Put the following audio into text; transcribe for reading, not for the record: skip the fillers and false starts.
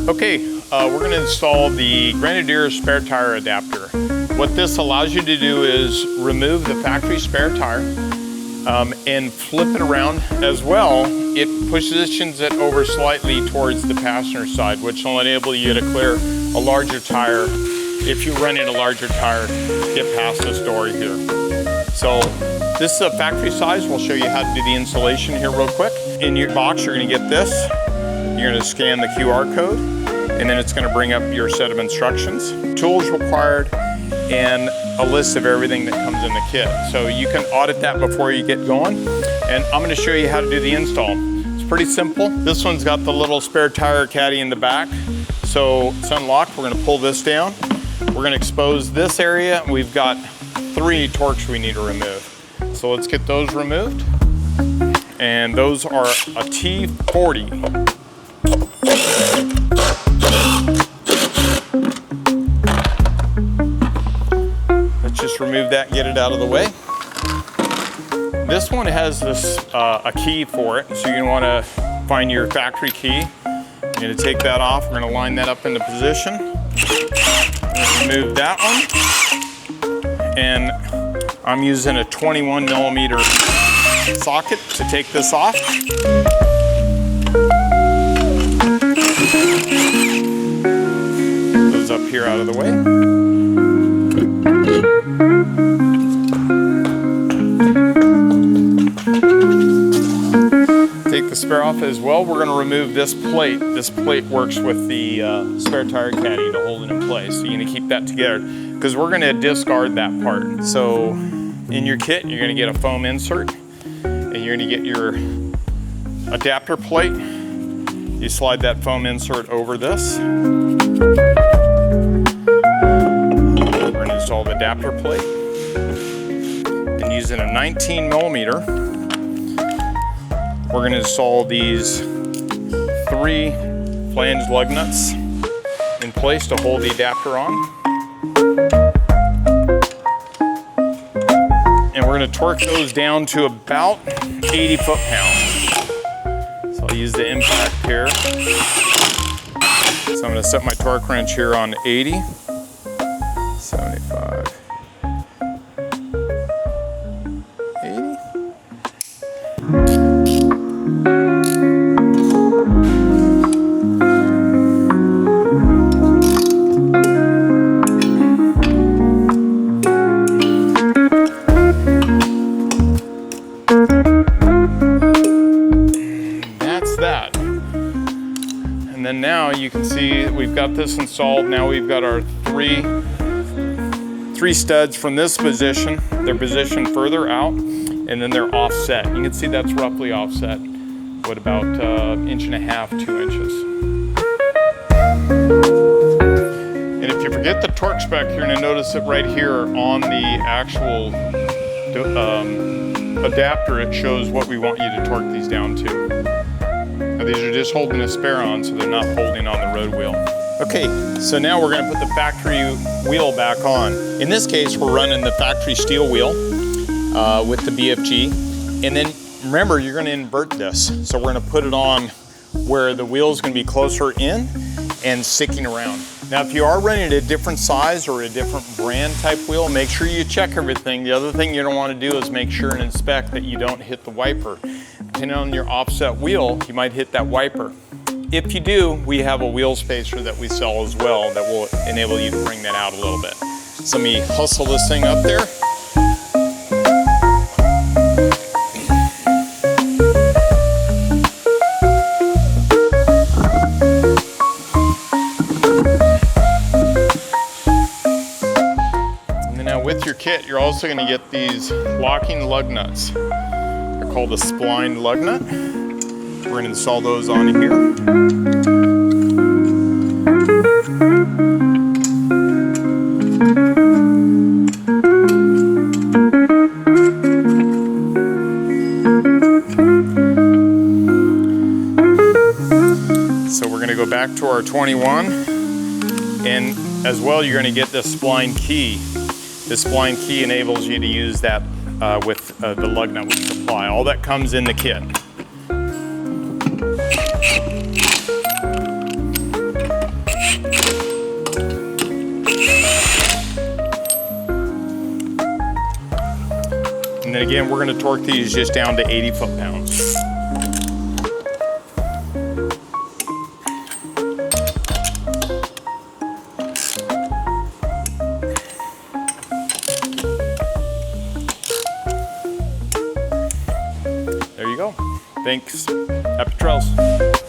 Okay, we're going to install the Grenadier spare tire adapter. What this allows you to do is remove the factory spare tire and flip it around. As well, it positions it over slightly towards the passenger side, which will enable you to clear a larger tire if you're running a larger tire to get past this door here. So this is a factory size. We'll show you how to do the installation here real quick. In your box, you're going to get this. You're going to scan the QR code, and then it's going to bring up your set of instructions, tools required, and a list of everything that comes in the kit. So you can audit that before you get going. And I'm going to show you how to do the install. It's pretty simple. This one's got the little spare tire caddy in the back. So it's unlocked. We're going to pull this down. We're going to expose this area. We've got 3 torques we need to remove. So let's get those removed. And those are a T40. Let's just remove that and get it out of the way. This one has this a key for it, so you're gonna wanna find your factory key. You're gonna take that off. We're gonna line that up into position. Remove that one. And I'm using a 21mm socket to take this off. Those up here out of the way. Take the spare off as well. We're going to remove this plate. This plate works with the spare tire caddy to hold it in place. So you're going to keep that together because we're going to discard that part. So in your kit, you're going to get a foam insert and you're going to get your adapter plate. You slide that foam insert over this. We're going to install the adapter plate. And using a 19mm, we're going to install these 3 flange lug nuts in place to hold the adapter on. And we're going to torque those down to about 80 foot-pounds. So I'll use the impact here. So I'm going to set my torque wrench here on 80, 75, 80. And then now you can see we've got this installed. Now we've got our three studs from this position. They're positioned further out, and then they're offset. You can see that's roughly offset with about 1.5 inches, 2 inches. And if you forget the torque spec, you're gonna notice it right here on the actual adapter. It shows what we want you to torque these down to. Now these are just holding a spare on, so they're not holding on the road wheel. Okay, so now we're gonna put the factory wheel back on. In this case, we're running the factory steel wheel with the BFG. And then remember, you're gonna invert this. So we're gonna put it on where the wheel's gonna be closer in and sticking around. Now, if you are running a different size or a different brand type wheel, make sure you check everything. The other thing you don't wanna do is make sure and inspect that you don't hit the wiper. Depending on your offset wheel, you might hit that wiper. If you do, we have a wheel spacer that we sell as well that will enable you to bring that out a little bit. So let me hustle this thing up there. And then now with your kit, you're also going to get these locking lug nuts. They're called the spline lug nut. We're going to install those on here. So we're going to go back to our 21, and as well you're going to get this spline key. This spline key enables you to use that with the lug nut we supply. All that comes in the kit. then again, we're gonna torque these just down to 80 foot-pounds. There you go. Thanks. Happy trails.